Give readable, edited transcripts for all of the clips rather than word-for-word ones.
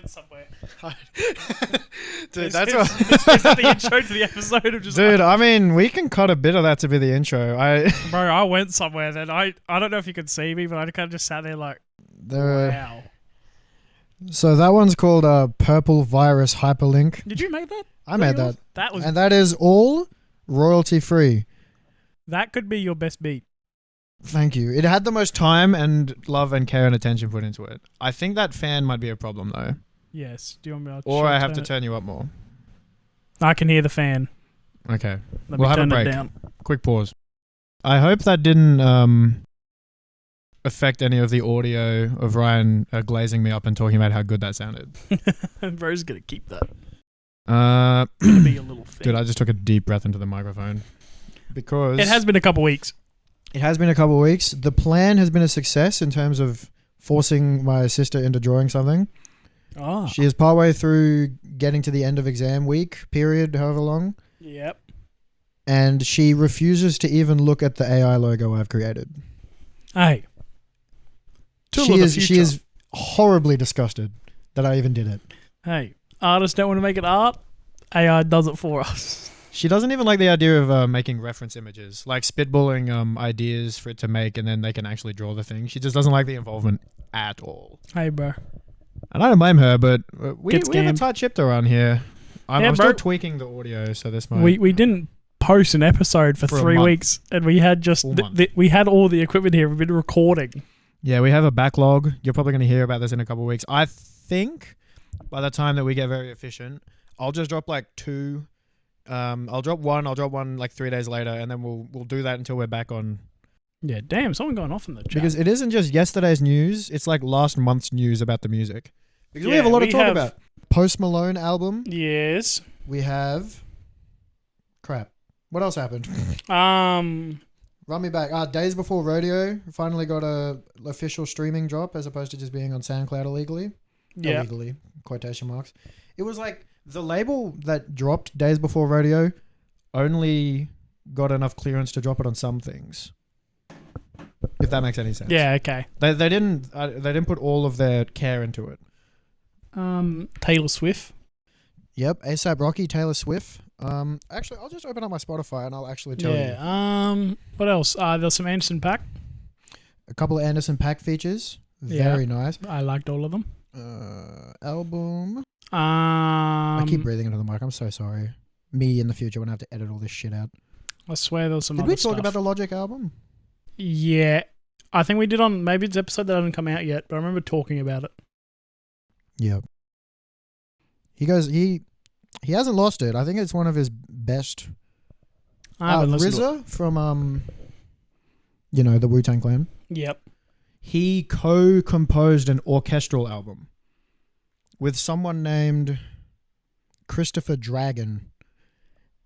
went somewhere. Dude, Is that the intro to the episode of just? Dude, I mean, we can cut a bit of that to be the intro. Bro, I went somewhere. Then I don't know if you could see me, but I kind of just sat there like, wow. So that one's called Purple Virus Hyperlink. Did you make that? I made that. And that is all royalty free. That could be your best beat. Thank you. It had the most time and love and care and attention put into it. I think that fan might be a problem though. Yes. Do you want me to Or I have to turn you up more. I can hear the fan. Okay. We'll have a break. Down. Quick pause. I hope that didn't affect any of the audio of Ryan glazing me up and talking about how good that sounded. Bro's going to keep that. Gonna be a little thing. Dude, I just took a deep breath into the microphone. Because it has been a couple weeks. It has been a couple of weeks. The plan has been a success in terms of forcing my sister into drawing something. Oh. She is partway through getting to the end of exam week, period, however long. Yep. And she refuses to even look at the AI logo I've created. Hey. She is horribly disgusted that I even did it. Hey, artists don't want to make it art. AI does it for us. She doesn't even like the idea of making reference images, like spitballing ideas for it to make, and then they can actually draw the thing. She just doesn't like the involvement at all. Hey, bro. And I don't blame her, but we have a tight ship around here. I'm still tweaking the audio, so this might... We didn't post an episode for 3 weeks, and we had just... we had all the equipment here. We've been recording. Yeah, we have a backlog. You're probably going to hear about this in a couple of weeks. I think by the time that we get very efficient, I'll just drop like 2... I'll drop one like 3 days later, and then we'll do that until we're back on. Yeah, damn, someone going off in the chat. Because it isn't just yesterday's news, it's like last month's news about the music. Because we have a lot to talk about. Post Malone album. Yes. We have... Crap. What else happened? Run me back. Days Before Rodeo finally got a official streaming drop as opposed to just being on SoundCloud illegally. Yeah. Illegally, quotation marks. It was like... The label that dropped Days Before Rodeo only got enough clearance to drop it on some things. If that makes any sense. Yeah, okay. They didn't put all of their care into it. Taylor Swift. Yep, A$AP Rocky, Taylor Swift. Actually, I'll just open up my Spotify and I'll actually tell you. Yeah. What else? There's some Anderson .Paak. A couple of Anderson .Paak features. Very nice. I liked all of them. Album. I keep breathing into the mic. I'm so sorry. Me in the future when I have to edit all this shit out. I swear there was some Did other we talk stuff. about the Logic album? Yeah. I think we did on... Maybe it's an episode that hasn't come out yet, but I remember talking about it. Yeah. He hasn't lost it. I think it's one of his best. RZA from the Wu-Tang Clan. Yep. He co-composed an orchestral album with someone named Christopher Dragon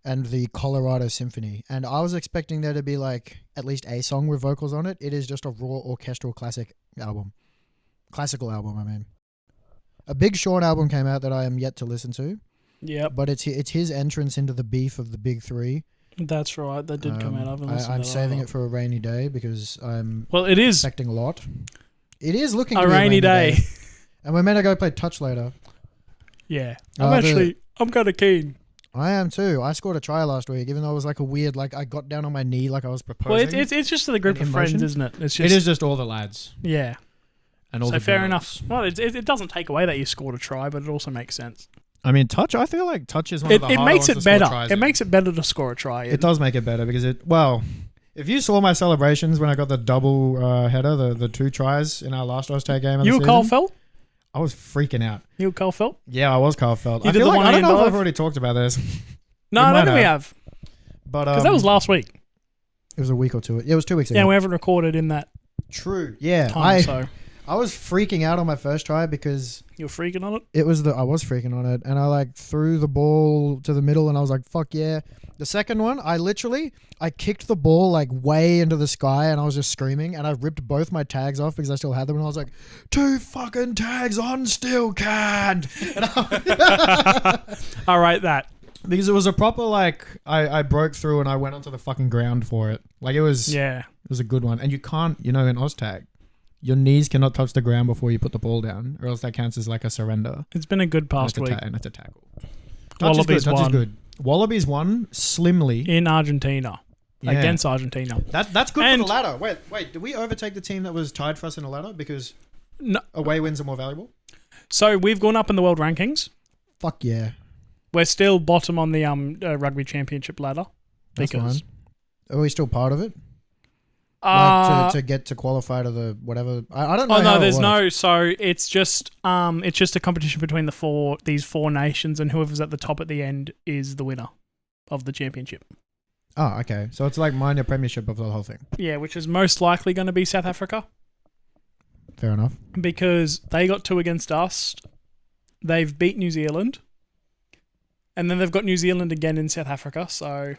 and the Colorado Symphony. And I was expecting there to be like at least a song with vocals on it. It is just a raw orchestral classical album, I mean. A Big Sean album came out that I am yet to listen to. Yeah. But it's his entrance into the beef of the big three. That's right. That did come out. I'm saving it for a rainy day because it is expecting a lot. It is looking a to be rainy day. And we're meant to go play touch later. Yeah. I'm kind of keen. I am too. I scored a try last week, even though it was like a weird, like I got down on my knee like I was proposing. Well, it's just to the group of friends, isn't it? It is just all the lads. Yeah. And all so the fair girls. enough. Well, it doesn't take away that you scored a try, but it also makes sense. I mean, touch, I feel like touch is one of the harder makes ones it to better. score tries It in. makes it better to score a try. It does make it better because if you saw my celebrations when I got the double header, the 2 tries in our last Oztag game of the You were season, Carl Felt? I was freaking out. You were Carl Felt? Yeah, I was Carl Felt. I don't know if I've already talked about this. No, I don't think we have. But because that was last week. It was a week or two. It was 2 weeks ago. Yeah, we haven't recorded in that. True. Yeah, time, I was freaking out on my first try because you were freaking on it. I was freaking on it, and I like threw the ball to the middle, and I was like, "Fuck yeah!" The second one, I kicked the ball like way into the sky, and I was just screaming, and I ripped both my tags off because I still had them, and I was like, 2 fucking tags on still can't. I write that. Because it was a proper like I broke through and I went onto the fucking ground for it. Like it was a good one. And you can't, in Oztag, Your knees cannot touch the ground before you put the ball down, or else that counts as like a surrender. It's been a good past week. And it's a tackle. Wallabies Touch is won. good. Wallabies won slimly. In Argentina. Yeah. Against Argentina. That's good for the ladder. Wait, did we overtake the team that was tied for us in the ladder because away wins are more valuable? So we've gone up in the world rankings. Fuck yeah. We're still bottom on the rugby championship ladder. That's Because fine. Are we still part of it? Like to get to qualify to the whatever. I don't know. Oh no, how there's it works. so it's just a competition between these four nations, and whoever's at the top at the end is the winner of the championship. Oh, okay. So it's like minor premiership of the whole thing. Yeah, which is most likely going to be South Africa Fair enough. because they got 2 against us. They've beat New Zealand, and then they've got New Zealand again in South Africa. So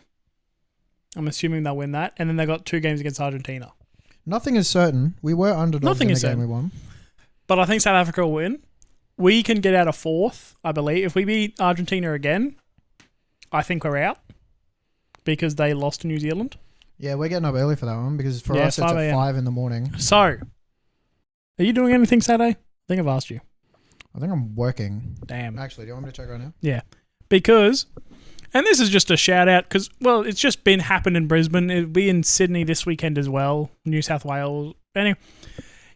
I'm assuming they'll win that, and then they got 2 games against Argentina. Nothing is certain. We were underdogs Nothing in is the game certain. we won. But I think South Africa will win. We can get out of 4th, I believe. If we beat Argentina again, I think we're out because they lost to New Zealand. Yeah, we're getting up early for that one because for Yeah, us it's 5 at a.m. 5 in the morning. So, are you doing anything Saturday? I think I've asked you. I think I'm working. Damn. Actually, do you want me to check right now? Yeah. Because, and this is just a shout out because, well, it's just happened in Brisbane. It'll be in Sydney this weekend as well. New South Wales. Anyway,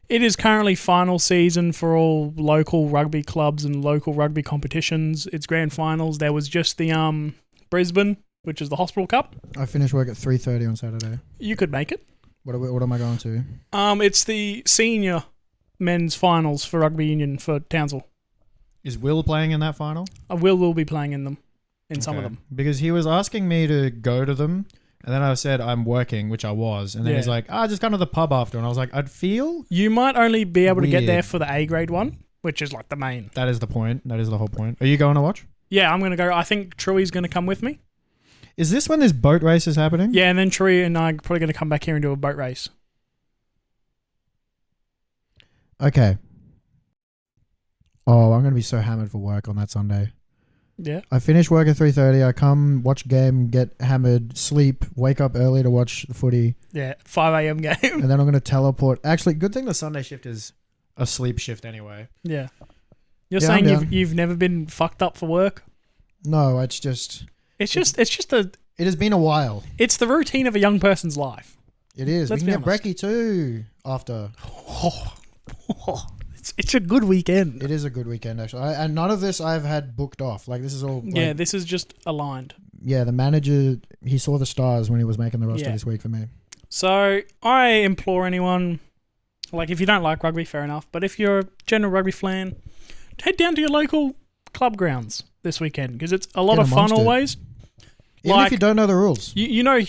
it is currently final season for all local rugby clubs and local rugby competitions. It's grand finals. There was just the Brisbane, which is the Hospital Cup. I finish work at 3:30 on Saturday. You could make it. What am I going to? It's the senior men's finals for rugby union for Townsville. Is Will playing in that final? Will be playing in them, in some of them. Because he was asking me to go to them, and then I said I'm working, which I was, and then he's like, just come to the pub after, and I was like, I'd feel You might only be able to get there weird. for the A grade one, which is like the main. That is the point. That is the whole point. Are you going to watch? Yeah, I'm going to go. I think Truey's going to come with me. Is this when this boat race is happening? Yeah, and then Truey and I are probably going to come back here and do a boat race. Okay. Oh, I'm going to be so hammered for work on that Sunday. Yeah. I finish work at 3:30. I come, watch game, get hammered, sleep, wake up early to watch the footy, Yeah, 5 a.m. game. and then I'm going to teleport. Actually, good thing the Sunday shift is a sleep shift anyway. Yeah. You're Yeah, saying I'm down. you've never been fucked up for work? No, it's just... It's just It has been a while. it's the routine of a young person's life. It is. Let's we can be get honest. brekkie too after. It's a good weekend. It is a good weekend, actually. And none of this I've had booked off. Like, this is all... Yeah, this is just aligned. Yeah, the manager, he saw the stars when he was making the roster Yeah. this week for me. So I implore anyone, like if you don't like rugby, fair enough. But if you're a general rugby fan, head down to your local club grounds this weekend because it's a lot Get of fun amongst it. always. Even Like- if you don't know the rules. You know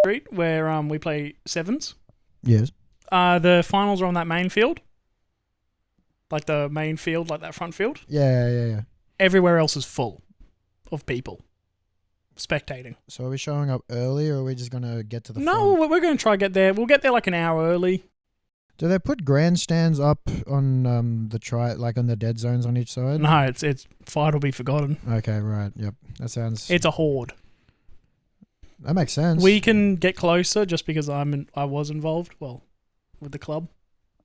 Street where we play sevens. Yes. The finals are on that main field, like the main field, like that front field. Yeah. Everywhere else is full of people spectating. So are we showing up early or are we just going to get to the No, front? we're going to try to get there. We'll get there like an hour early. Do they put grandstands up on on the dead zones on each side? No, it's fight will be forgotten. Okay, right. Yep. That sounds... It's a horde. that makes sense. We can get closer just because I was involved. Well, with the club,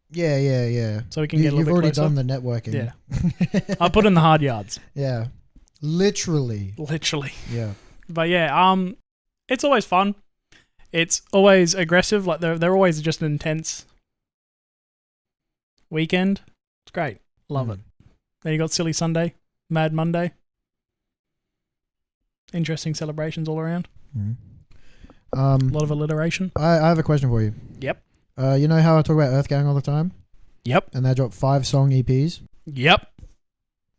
Yeah. so we can get a You've little bit already closer. done the networking. Yeah, I put in the hard yards, Yeah. Literally. literally. Yeah. But yeah, it's always fun. It's always aggressive. Like they're always just an intense weekend. It's great. Love it. Then you got Silly Sunday, Mad Monday. Interesting celebrations all around. Mm. A lot of alliteration. I have a question for you. Yep. You know how I talk about Earth Gang all the time? Yep. And they dropped 5 song EPs? Yep.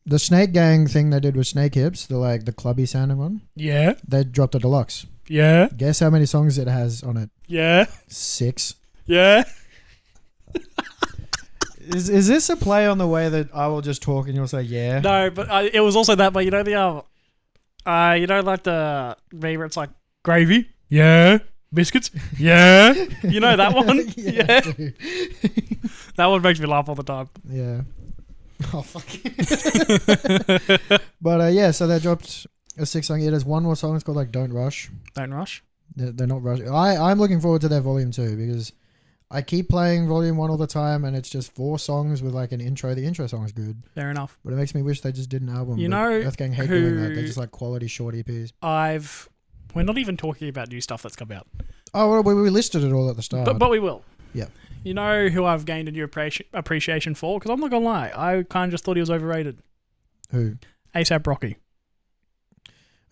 The Snake Gang thing they did with Snake Hips, the clubby sounding one, Yeah. they dropped a deluxe. Yeah. Guess how many songs it has on it? Yeah. 6. Yeah. Is this a play on the way that I will just talk and you'll say yeah? No, but it was also that. But you know like the where it's like gravy. Yeah. Biscuits. Yeah. You know that one. Yeah. Dude. That one makes me laugh all the time. Yeah. Oh fuck. But yeah, so they dropped a 6 song. It has one more song. It's called like Don't Rush. Don't rush. They're not rushing. I'm looking forward to their volume 2 because I keep playing Volume 1 all the time, and it's just 4 songs with like an intro. The intro song is good. Fair enough. But it makes me wish they just did an album. You but know Earth Gang hate doing that. They're just like quality short EPs. We're not even talking about new stuff that's come out. Oh, well, we listed it all at the start. But we will. Yeah. You know who I've gained a new appreciation for? Because I'm not going to lie. I kind of just thought he was overrated. Who? A$AP Rocky.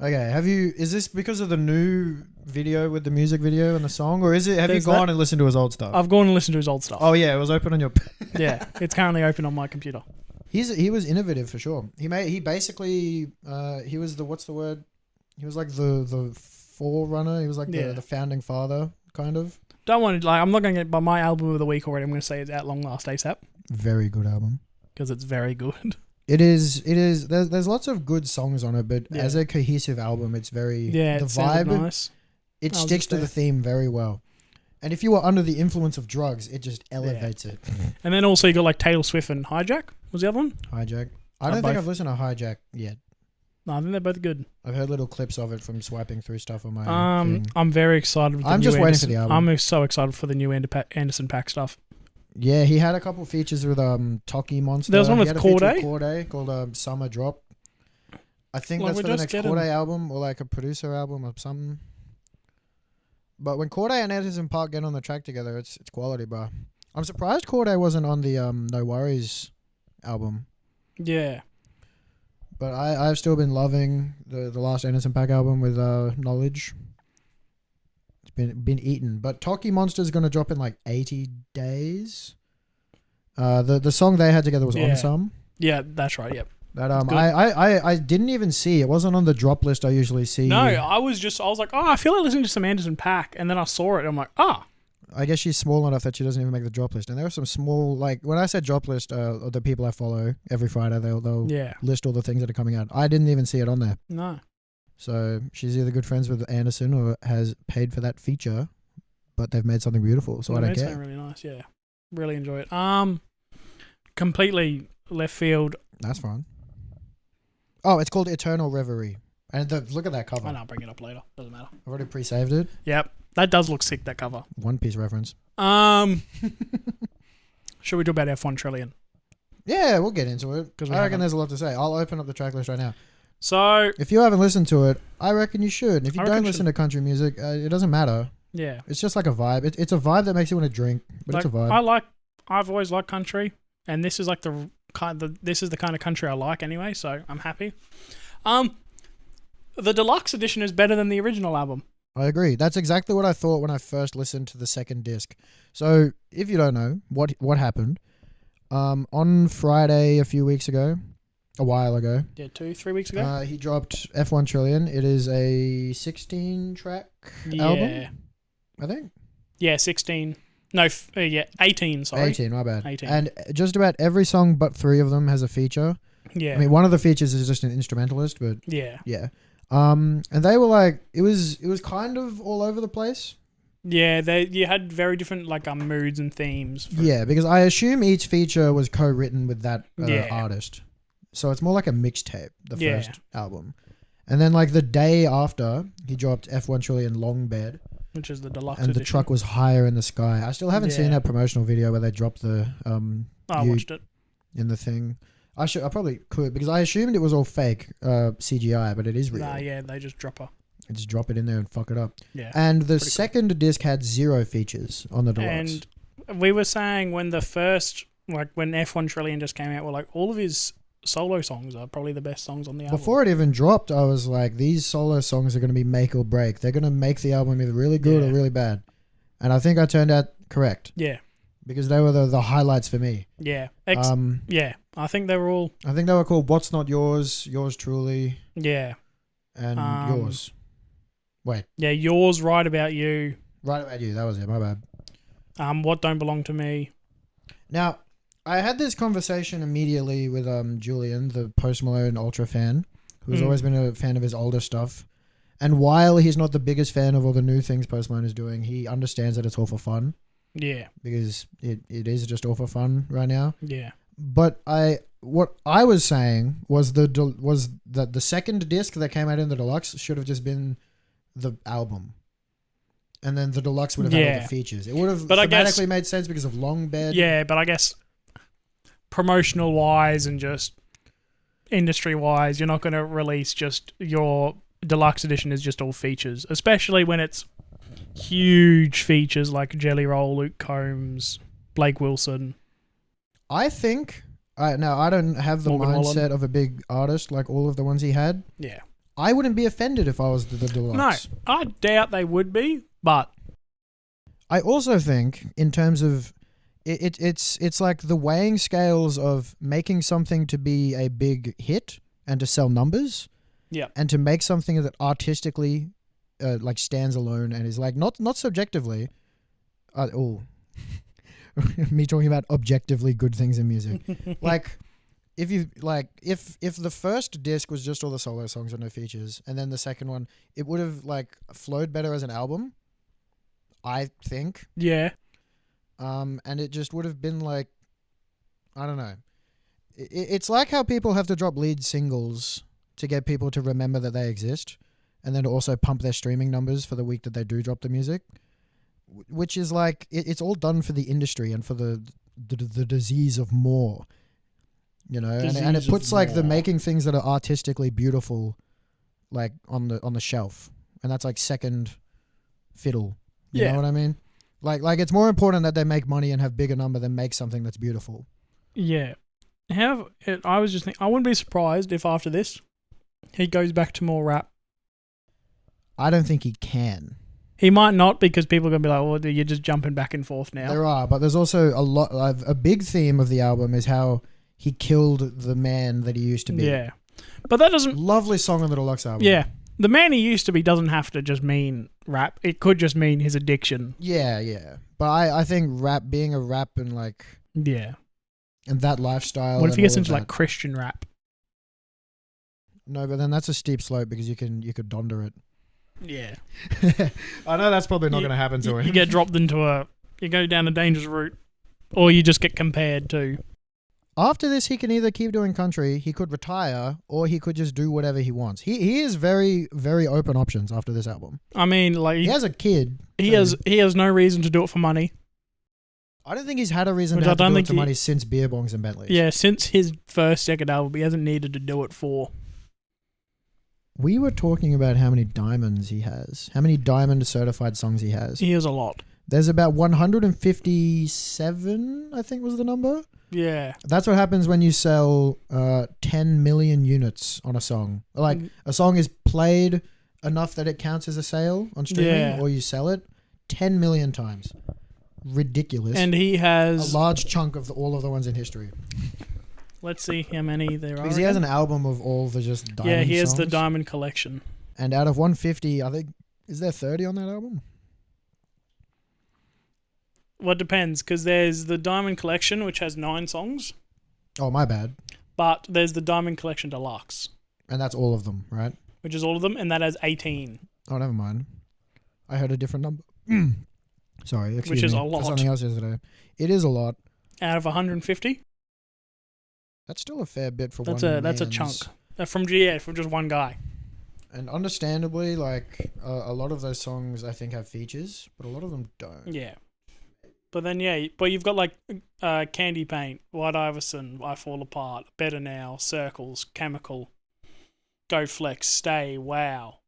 Okay, is this because of the new video with the music video and the song, or have you gone and listened to his old stuff? I've gone and listened to his old stuff. Oh yeah, it was open on your... Yeah, it's currently open on my computer. He was innovative for sure. He basically he was the, what's the word? He was like the forerunner. He was like the founding father, kind of. Don't want to, I'm not going to get by my album of the week already. I'm going to say it's At Long Last A$AP. Very good album. Because it's very good. It is. There's lots of good songs on it, but as a cohesive album, it's very the vibe. Nice. It sticks to the theme very well. And if you were under the influence of drugs, it just elevates it. And then also you got like Taylor Swift and Hijack. Was the other one? Hijack. I don't think I've listened to Hijack yet. No, I think they're both good. I've heard little clips of it from swiping through stuff on my thing. I'm very excited. With I'm just waiting for the album. I'm so excited for the new Anderson .Paak stuff. Yeah, he had a couple features with Toki Monster. There was one with Corday called Summer Drop. I think Like, that's for the next Corday album, or like a producer album or something. But when Corday and Anderson .Paak get on the track together, it's quality, bro. I'm surprised Corday wasn't on the No Worries album. Yeah. But I've still been loving the last Anderson .Paak album with Knowledge. It's been eaten. But Toki Monster is going to drop in like 80 days. The song they had together was On Some. Yeah, that's right. Yep. That I didn't even see. It wasn't on the drop list I usually see. No, I was like, I feel like listening to some Anderson .Paak, and then I saw it, and I'm like, I guess she's small enough that she doesn't even make the drop list. And there are some small, like when I said drop list, the people I follow every Friday, they'll list all the things that are coming out. I didn't even see it on there. No. So she's either good friends with Anderson or has paid for that feature, but they've made something beautiful. So I don't care. Something really nice. Yeah, really enjoy it. Completely left field. That's fine. Oh, it's called Eternal Reverie, and look at that cover. I know, I'll bring it up later. Doesn't matter. I've already pre-saved it. Yep, that does look sick. That cover. One Piece reference. Should we talk about F1 Trillion? Yeah, we'll get into it because I reckon there's a lot to say. I'll open up the track list right now. So, if you haven't listened to it, I reckon you should. If you don't listen to country music, it doesn't matter. Yeah, it's just like a vibe. It's a vibe that makes you want to drink, but it's a vibe. I've always liked country, and this is like this is the kind of country I like anyway. So I'm happy. The deluxe edition is better than the original album. I agree. That's exactly what I thought when I first listened to the second disc. So if you don't know what happened, on Friday a few weeks ago. A while ago. Yeah, 2-3 weeks ago. He dropped F1 Trillion. It is a 16-track album, I think. Yeah, 16. No, 18, sorry. 18, my bad. 18. And just about every song but 3 of them has a feature. Yeah. I mean, one of the features is just an instrumentalist, but... Yeah. Yeah. And they were like... It was kind of all over the place. Yeah, you had very different moods and themes. Yeah, because I assume each feature was co-written with that artist. So it's more like a mixtape, the first album. And then the day after, he dropped F1 Trillion Long Bed. Which is the deluxe edition. And the truck was higher in the sky. I still haven't seen that promotional video where they dropped the... I watched it. In the thing. I probably could, because I assumed it was all fake CGI, but it is real. Nah, yeah, they just drop her. They just drop it in there and fuck it up. Yeah. And the second disc had 0 features on the deluxe. And we were saying when the first... when F1 Trillion just came out, we're like, all of his... solo songs are probably the best songs on the album. Before it even dropped, I was like, these solo songs are going to be make or break. They're going to make the album either really good or really bad. And I think I turned out correct. Yeah. Because they were the highlights for me. Yeah. Yeah. I think they were all... I think they were called What's Not Yours, Yours Truly. Yeah. And Yours. Wait. Yeah, Yours, Right About You. Right About You, that was it, my bad. What Don't Belong to Me. Now... I had this conversation immediately with Julian, the Post Malone Ultra fan, who's always been a fan of his older stuff. And while he's not the biggest fan of all the new things Post Malone is doing, he understands that it's all for fun. Yeah. Because it is just all for fun right now. Yeah. But what I was saying was that the second disc that came out in the deluxe should have just been the album. and then the deluxe would have had all Yeah. the features. It would have But I guess- thematically made sense because of Long Bed. Yeah, but I guess promotional wise and just industry wise, you're not going to release just your deluxe edition is just all features, especially when it's huge features like Jelly Roll, Luke Combs, Blake Wilson. I think. Now, I don't have the Morgan mindset Wallen. of a big artist like all of the ones he had. Yeah. I wouldn't be offended if I was the deluxe. No, I doubt they would be, but I also think, in terms of it's like the weighing scales of making something to be a big hit and to sell numbers, yeah, and to make something that artistically like stands alone and is like not subjectively. Me talking about objectively good things in music, like. If you if the first disc was just all the solo songs with no features, and then the second one, it would have like flowed better as an album, I think. yeah, And it just would have been like, I don't know. It's like how people have to drop lead singles to get people to remember that they exist, and then to also pump their streaming numbers for the week that they do drop the music, which is like it's all done for the industry and for the disease of more. You know, and it puts like the making things that are artistically beautiful, like on the shelf, and that's like second fiddle. You know what I mean? Like it's more important that they make money and have bigger number than make something that's beautiful. yeah. I was just thinking, I wouldn't be surprised if after this he goes back to more rap. I don't think he can. He might not, because people are gonna be like, "Oh, you're just jumping back and forth now." There are, but there's also a big theme of the album is how he killed the man that he used to be. Yeah, but that doesn't. Lovely song on the deluxe album. Yeah, the man he used to be doesn't have to just mean rap. It could just mean his addiction. Yeah. But I think being a rap and like Yeah. and that lifestyle. What if he and gets all of into like that. Christian rap? No, but then that's a steep slope because you could donder it. Yeah. I know that's probably not going to happen to him. You get dropped into you go down a dangerous route, or you just get compared to. After this, he can either keep doing country, he could retire, or he could just do whatever he wants. He is very, very open options after this album. I mean, like He has a kid. he so has no reason to do it for money. I don't think he's had a reason Which to I have to don't do it think to money since Beer Bongs and Bentleys. Yeah, since his second album, he hasn't needed to do it for. We were talking about how many diamonds he has. How many diamond certified songs he has. He has a lot. There's about 157, I think was the number. Yeah. That's what happens when you sell 10 million units on a song. Like, a song is played enough that it counts as a sale on streaming, or you sell it 10 million times. Ridiculous. And he has a large chunk of all of the ones in history. Let's see how many there are. Because he has an album of all the just diamond Yeah, he has the songs. Diamond Collection. And out of 150, I think, is there 30 on that album? Well, it depends, because there's the Diamond Collection, which has 9 songs, Oh, my bad. but there's the Diamond Collection Deluxe, And that's all of them, right? which is all of them, and that has 18. Oh, never mind. I heard a different number. Sorry, excuse Which is me. a lot. For something else yesterday. It is a lot. Out of 150? That's still a fair bit for That's one a man's. chunk. From just one guy. And understandably, like, a lot of those songs, I think, have features, but a lot of them don't. Yeah. But then, you've got like Candy Paint, White Iverson, I Fall Apart, Better Now, Circles, Chemical, Go Flex, Stay, Wow,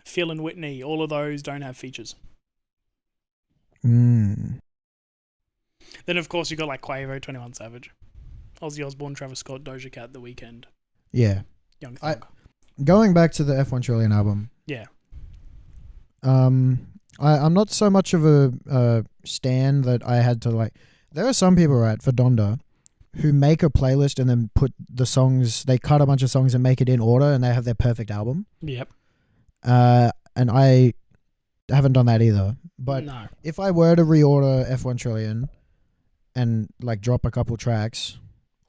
Phil and Whitney, all of those don't have features. Mm. Then, of course, you've got like Quavo, 21 Savage, Ozzy Osbourne, Travis Scott, Doja Cat, The Weeknd, Yeah. Young Thug. Going back to the F1 Trillion album. Yeah. I'm not so much of a stan that I had to like. There are some people, right, for Donda, who make a playlist and then put the songs. They cut a bunch of songs and make it in order, and they have their perfect album. Yep. And I haven't done that either. But no. if I were to reorder F1 Trillion and like drop a couple tracks,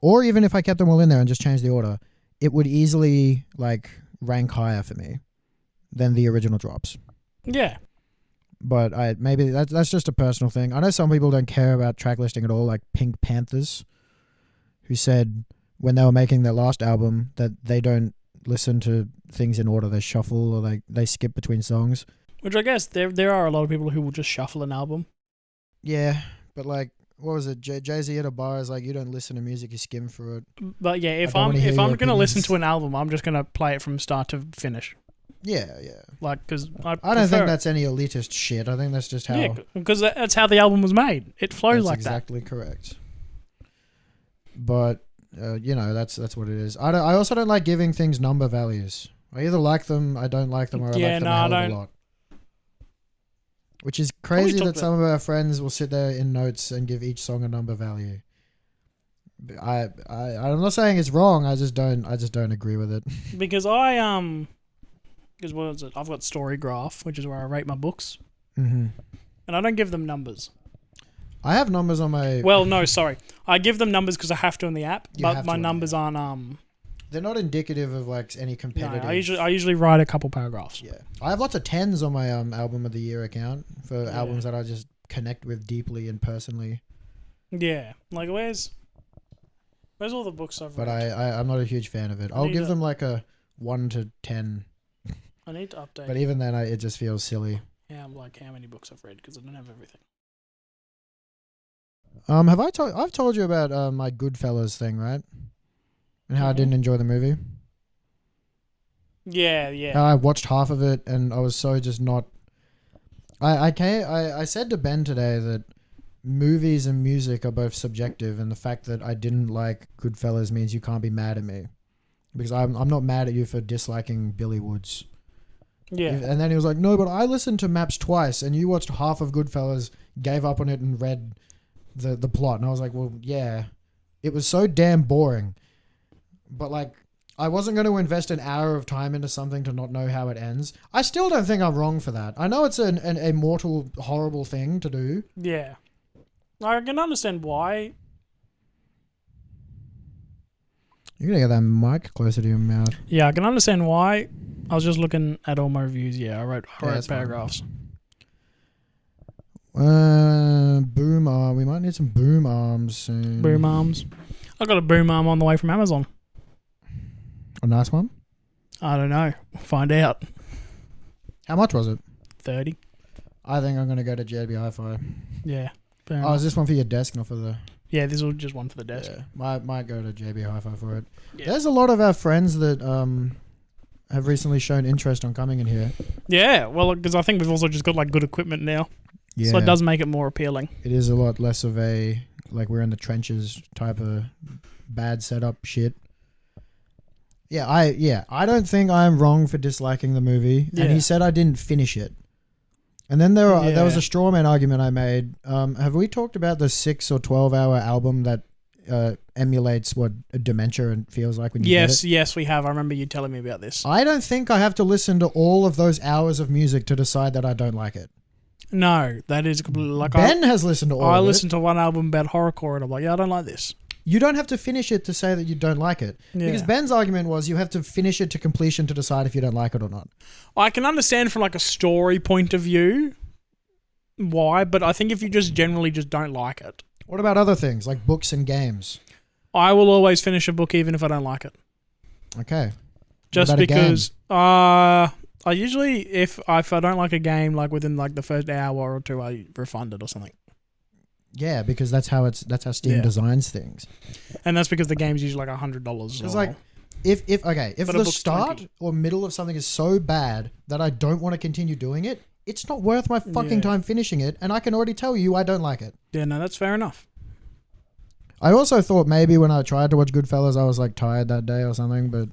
or even if I kept them all in there and just changed the order, it would easily like rank higher for me than the original drops. Yeah. But maybe that's just a personal thing. I know some people don't care about track listing at all, like Pink Panthers, who said when they were making their last album that they don't listen to things in order. They shuffle or they skip between songs. Which I guess there are a lot of people who will just shuffle an album. Yeah, but like, what was it? Jay-Z at a bar is like, you don't listen to music, you skim through it. But yeah, if I don't I'm wanna hear your gonna listen opinions. to an album, I'm just gonna play it from start to finish. Yeah. Like, because I don't think that's any elitist shit. I think that's just how. Yeah, because that's how the album was made. It flows That's like exactly correct. But that's what it is. I also don't like giving things number values. I either like them, I don't like them, or I like them a hell of a lot. Which is crazy that some of our friends will sit there in notes and give each song a number value. I'm not saying it's wrong. I just don't agree with it. Because because what is it? I've got Storygraph, which is where I rate my books, and I don't give them numbers. I have numbers on my. Well, no, sorry, I give them numbers because I have to in the app, You but have my to in the numbers app. aren't. They're not indicative of like any No, competitive. I usually write a couple paragraphs. Yeah, I have lots of 10s on my album of the year account for albums that I just connect with deeply and personally. Yeah, like where's all the books I've read? But I'm not a huge fan of it. I'll give them like a 1 to 10. I need to update. But even then, it just feels silly. Yeah, I'm like how many books I've read because I don't have everything. I've told you about my Goodfellas thing, right? And how I didn't enjoy the movie. Yeah. How I watched half of it and I was so just not. I said to Ben today that movies and music are both subjective, and the fact that I didn't like Goodfellas means you can't be mad at me, because I'm not mad at you for disliking Billy Woods. Yeah. And then he was like, no, but I listened to Maps twice and you watched half of Goodfellas, gave up on it and read the plot. And I was like, well, yeah, it was so damn boring. But like, I wasn't going to invest an hour of time into something to not know how it ends. I still don't think I'm wrong for that. I know it's a mortal, horrible thing to do. Yeah. I can understand why. You're going to get that mic closer to your mouth. Yeah, I can understand why. I was just looking at all my reviews. Yeah, I wrote paragraphs. Boom arm. We might need some boom arms soon. Boom arms. I got a boom arm on the way from Amazon. A nice one? I don't know. Find out. How much was it? 30. I think I'm going to go to JB Hi-Fi. Yeah. Oh, is this one for your desk, not for the... Yeah, this was just one for the desk. Yeah, might go to JB Hi-Fi for it. Yeah. There's a lot of our friends that have recently shown interest on coming in here. Yeah, well, because I think we've also just got like good equipment now. Yeah. So it does make it more appealing. It is a lot less of a, like, we're in the trenches type of bad setup shit. Yeah, I don't think I'm wrong for disliking the movie. Yeah. And he said I didn't finish it. And then there was a straw man argument I made. Have we talked about the 6 or 12 hour album that emulates what dementia feels like when you get it? Yes, we have. I remember you telling me about this. I don't think I have to listen to all of those hours of music to decide that I don't like it. No, that is completely like Ben has listened to all of it. I listened to one album about horrorcore and I'm like, yeah, I don't like this. You don't have to finish it to say that you don't like it. Yeah. Because Ben's argument was you have to finish it to completion to decide if you don't like it or not. I can understand from like a story point of view why, but I think if you just generally just don't like it. What about other things like books and games? I will always finish a book even if I don't like it. Okay. Just because I usually if I don't like a game like within like the first hour or two I refund it or something. Yeah, because that's how Steam designs things. And that's because the game's usually like $100. It's like if the start 20. or middle of something is so bad that I don't want to continue doing it, it's not worth my fucking time finishing it, and I can already tell you I don't like it. Yeah, no, that's fair enough. I also thought maybe when I tried to watch Goodfellas, I was like tired that day or something, but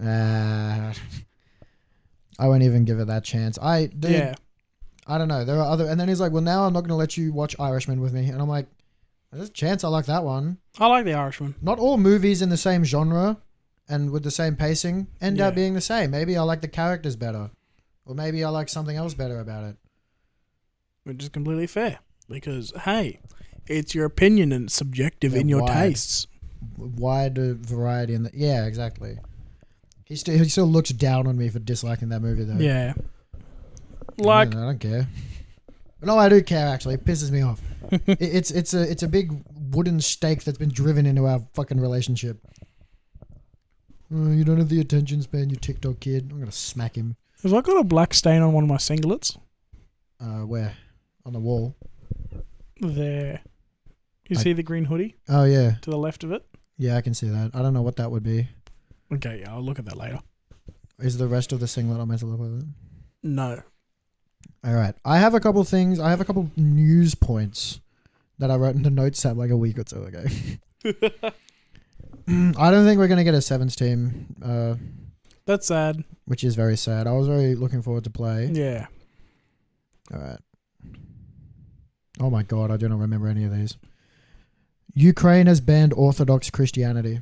I won't even give it that chance. I don't know. There are other, and then he's like, "Well, now I'm not going to let you watch Irishman with me," and I'm like, "There's a chance I like that one." I like The Irishman. Not all movies in the same genre and with the same pacing end up being the same. Maybe I like the characters better, or maybe I like something else better about it. Which is completely fair because hey, it's your opinion and it's subjective in your tastes. Wide variety in the exactly. He still looks down on me for disliking that movie though. Yeah. Like I don't care. No, I do care actually. It pisses me off. It's a big wooden stake that's been driven into our fucking relationship. You don't have the attention span, you TikTok kid. I'm gonna smack him. Have I got a black stain on one of my singlets? Where? On the wall. There. You see the green hoodie Oh, yeah. to the left of it? Yeah, I can see that. I don't know what that would be. Okay, yeah, I'll look at that later. Is the rest of the singlet not meant to look like that? No. All right. I have a couple things. I have a couple news points that I wrote in the notes app like a week or two ago. I don't think we're going to get a sevens team, That's sad. which is very sad. I was very looking forward to play. Yeah. All right. Oh my God, I do not remember any of these. Ukraine has banned Orthodox Christianity.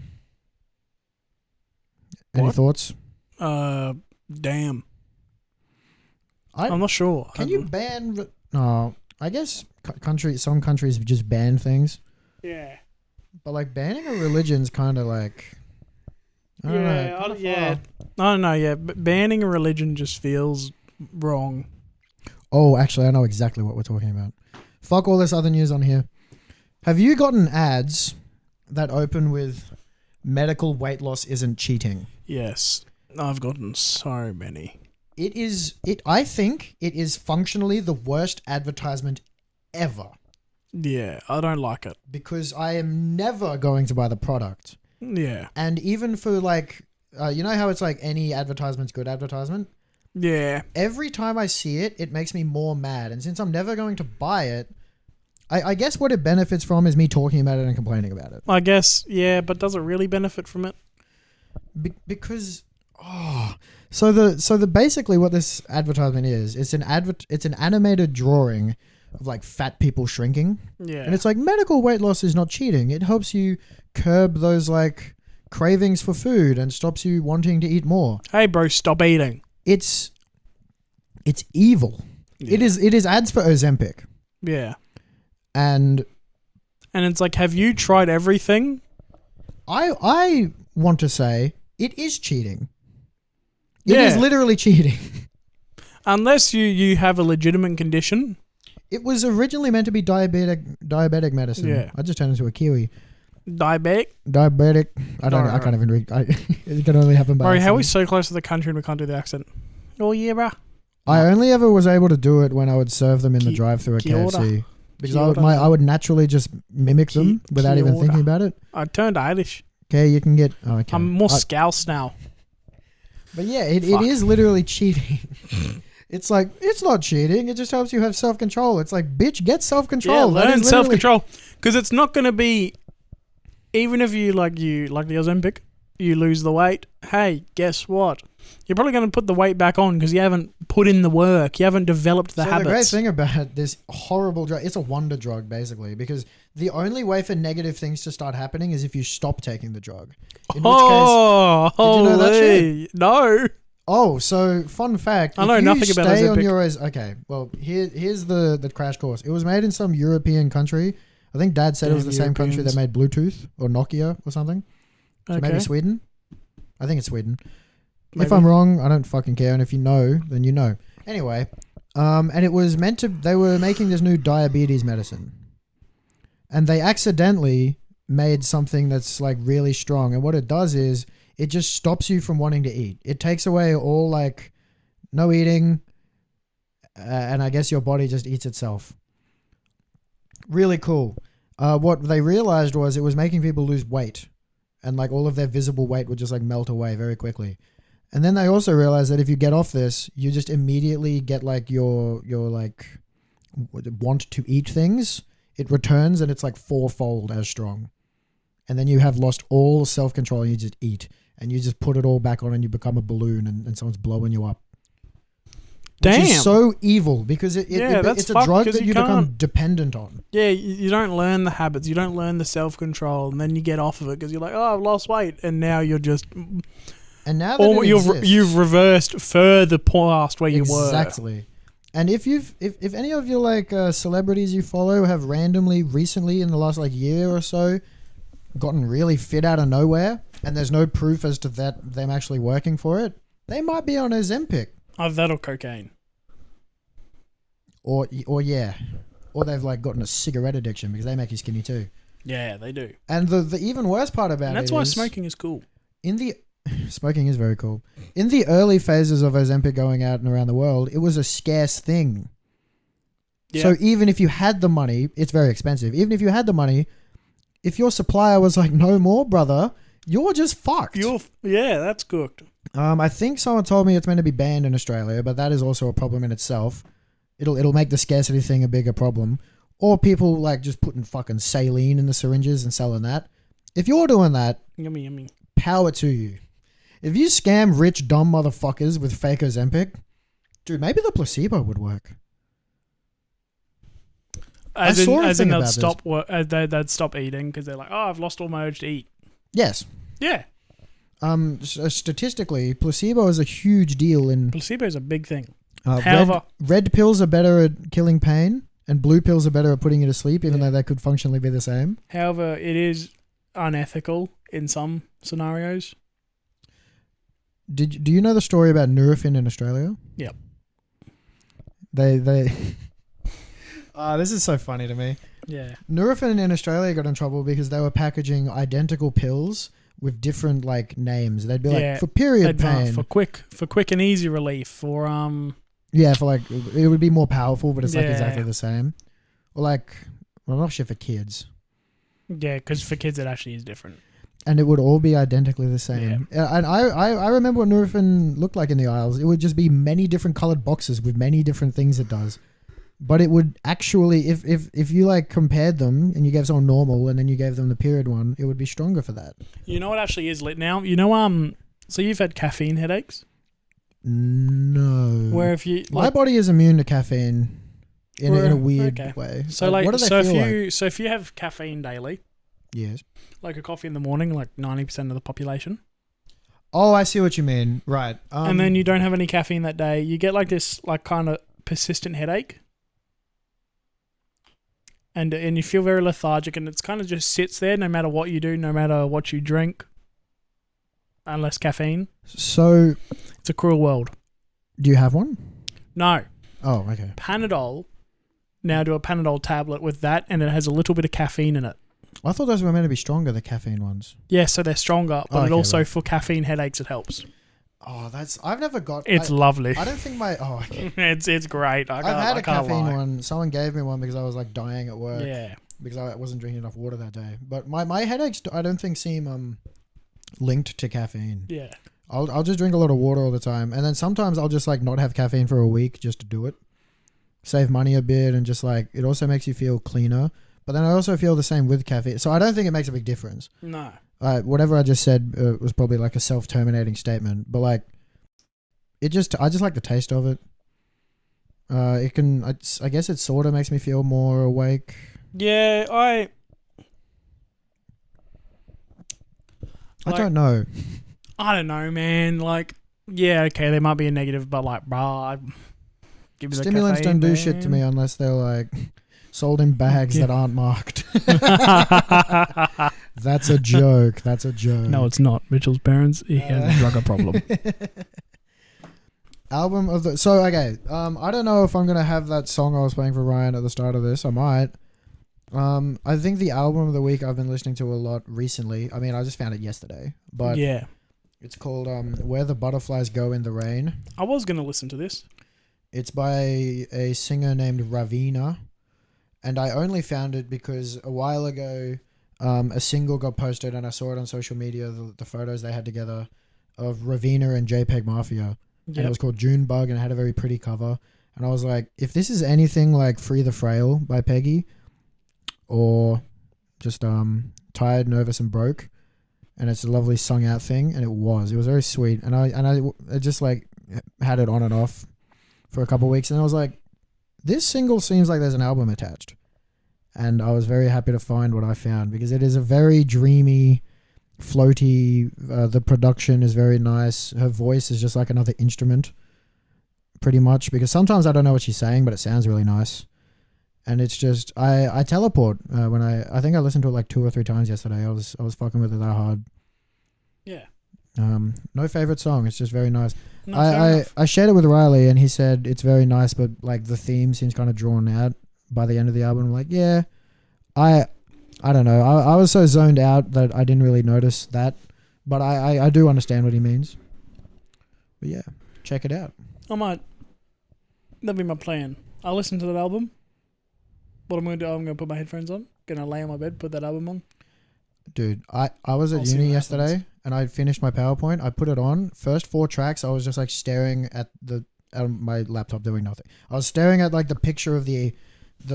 Any What? thoughts? Damn. I- I'm not sure. Can you ban? No, I guess some countries just ban things, Yeah. but like banning a religion's kind of like. I don't know. Yeah. I don't know. Yeah, but banning a religion just feels wrong. Oh, actually, I know exactly what we're talking about. Fuck all this other news on here. Have you gotten ads that open with medical weight loss isn't cheating? Yes, I've gotten so many. I think it is functionally the worst advertisement ever, Yeah, I don't like it. because I am never going to buy the product. Yeah. And even for like, you know how it's like any advertisement's good advertisement? Yeah. Every time I see it, it makes me more mad. And since I'm never going to buy it, I guess what it benefits from is me talking about it and complaining about it. I guess, yeah, but does it really benefit from it? Because so the basically what this advertisement is, it's an animated drawing of like fat people shrinking, Yeah. and it's like medical weight loss is not cheating. It helps you curb those like cravings for food and stops you wanting to eat more. Hey, bro, stop eating. It's evil. Yeah. It is ads for Ozempic, Yeah. and it's like, have you tried everything? I want to say it is cheating. It Yeah. is literally cheating. Unless you have a legitimate condition. It was originally meant to be diabetic medicine. Yeah. I just turned into a Kiwi. Diabetic. Diabetic. I can't even read. It can only happen by Bro, how are we accident. so close to the country and we can't do the accent? Oh, yeah, bruh. I only ever was able to do it when I would serve them in the Ki- drive-through at Kia ora. KFC. Because Kia ora. I would naturally just mimic them without Kia even ora. thinking about it. I turned Irish. Okay, you can get... Oh, okay. I'm more scouse now. But yeah, it Fuck. is literally cheating. It's like, it's not cheating. It just helps you have self-control. It's like, bitch, get self-control. Yeah, That learn is literally- self-control. Because it's not going to be... Even if you like the Ozempic, you lose the weight. Hey, guess what? You're probably going to put the weight back on because you haven't put in the work. You haven't developed the So habits. the great thing about this horrible drug, it's a wonder drug basically, because the only way for negative things to start happening is if you stop taking the drug. In which case, Did you know that shit? No. so fun fact. I know if you nothing about stay on Ozempic. your okay, well here's the crash course. It was made in some European country. I think Dad said it was the Damn same country that Europeans. made Bluetooth or Nokia or something. So Okay. maybe Sweden. I think it's Sweden. Maybe. If I'm wrong, I don't fucking care. And if you know, then you know. Anyway, and it was meant to. They were making this new diabetes medicine, and they accidentally made something that's like really strong. And what it does is it just stops you from wanting to eat. It takes away all like no eating, and I guess your body just eats itself. Really cool. What they realized was it was making people lose weight, and like all of their visible weight would just like melt away very quickly. And then they also realized that if you get off this, you just immediately get like your like want to eat things. It returns and it's like fourfold as strong. And then you have lost all self-control and you just eat. And you just put it all back on and you become a balloon and someone's blowing you up. Damn. Which is so evil because that's it's a fucked drug 'cause that you you become can't- dependent on. Yeah, you don't learn the habits. You don't learn the self-control. And then you get off of it because you're like, oh, I've lost weight. And now you're just... And now that Or it exists, you've reversed further past where you were. Exactly. And if any of your like celebrities you follow have randomly recently in the last like year or so gotten really fit out of nowhere, and there's no proof as to them actually working for it, they might be on Ozempic. Either that or cocaine. Or yeah, or they've like gotten a cigarette addiction because they make you skinny too. Yeah, they do. And the even worse part about And that's it why is smoking is cool. in the Smoking is very cool. In the early phases of Ozempic going out and around the world, it was a scarce thing. Yeah. So even if you had the money, it's very expensive. Even if you had the money, if your supplier was like, no more, brother, you're just fucked. Yeah, that's cooked. I think someone told me it's meant to be banned in Australia, but that is also a problem in itself. It'll make the scarcity thing a bigger problem. Or people like just putting fucking saline in the syringes and selling that. If you're doing that, Yummy, yummy. power to you. If you scam rich, dumb motherfuckers with fake Ozempic, dude, maybe the placebo would work. As saw a in thing they'd about stop, they'd stop eating because they're like, oh, I've lost all my urge to eat. Yes. Yeah. Statistically, placebo is a huge deal in... Placebo is a big thing. However, red pills are better at killing pain, and blue pills are better at putting you to sleep, even though they could functionally be the same. However, it is unethical in some scenarios. Do you know the story about Nurofen in Australia? Yep. They this is so funny to me. Yeah. Nurofen in Australia got in trouble because they were packaging identical pills with different like names. They'd be like for period pain, for quick and easy relief, for for like it would be more powerful, but it's like exactly the same. Or like, well, not shit for kids. Yeah, because for kids it actually is different. And it would all be identically the same. Yeah. And I remember what Nurofen looked like in the aisles. It would just be many different colored boxes with many different things it does. But it would actually, if you like compared them and you gave someone normal and then you gave them the period one, it would be stronger for that. You know what actually is lit now? You know, so you've had caffeine headaches? No. Where if you... My body is immune to caffeine in a weird way. So like, what do they feel like? So if you have caffeine daily... Yes. Like a coffee in the morning, like 90% of the population. Oh, I see what you mean. Right. And then you don't have any caffeine that day. You get like this like kind of persistent headache. And you feel very lethargic, and it's kind of just sits there no matter what you do, no matter what you drink. Unless caffeine. So... It's a cruel world. Do you have one? No. Oh, okay. Panadol. Now do a Panadol tablet with that, and it has a little bit of caffeine in it. I thought those were meant to be stronger, the caffeine ones. Yeah, so they're stronger, but it also, for caffeine headaches, it helps. Oh, I've never got... It's lovely. I don't think my... Oh, okay. It's great. I've had a caffeine one. Someone gave me one because I was like dying at work. Yeah. Because I wasn't drinking enough water that day. But my headaches, I don't think seem linked to caffeine. Yeah. I'll just drink a lot of water all the time. And then sometimes I'll just like not have caffeine for a week just to do it. Save money a bit, and just like... It also makes you feel cleaner. But then I also feel the same with caffeine. So I don't think it makes a big difference. No. Whatever I just said was probably like a self-terminating statement. But like, I just like the taste of it. I guess it sort of makes me feel more awake. Yeah, I don't know. I don't know, man. Like, yeah, okay, there might be a negative, but like, give me the stimulants caffeine, don't do man. shit to me unless they're like sold in bags that aren't marked. That's a joke. That's a joke. No, it's not. Mitchell's parents, he has a drug problem. Album of the... So, okay. I don't know if I'm going to have that song I was playing for Ryan at the start of this. I might. I think the album of the week I've been listening to a lot recently. I mean, I just found it yesterday. But yeah. It's called Where the Butterflies Go in the Rain. I was going to listen to this. It's by a singer named Ravina. And I only found it because a while ago, a single got posted and I saw it on social media, the photos they had together of Ravina and JPEG Mafia. Yep. And it was called Junebug and it had a very pretty cover. And I was like, if this is anything like Free the Frail by Peggy or just Tired, Nervous and Broke, and it's a lovely sung out thing, and it was very sweet. And I just like had it on and off for a couple of weeks and I was like, this single seems like there's an album attached. And I was very happy to find what I found because it is a very dreamy, floaty, the production is very nice. Her voice is just like another instrument pretty much because sometimes I don't know what she's saying, but it sounds really nice. And it's just, I teleport when I think I listened to it like 2 or 3 times yesterday. I was fucking with it that hard. Yeah. No favorite song. It's just very nice. No, I shared it with Riley and he said it's very nice, but like the theme seems kind of drawn out by the end of the album. I'm like, yeah, I don't know. I was so zoned out that I didn't really notice that But I do understand what he means. But yeah, check it out. I might. That'd be my plan. I'll listen to that album. What I'm going to do, I'm going to put my headphones on. Going to lay on my bed, put that album on. Dude, I was at uni yesterday and I finished my PowerPoint. I put it on. First 4 tracks, I was just like staring at my laptop doing nothing. I was staring at like the picture of the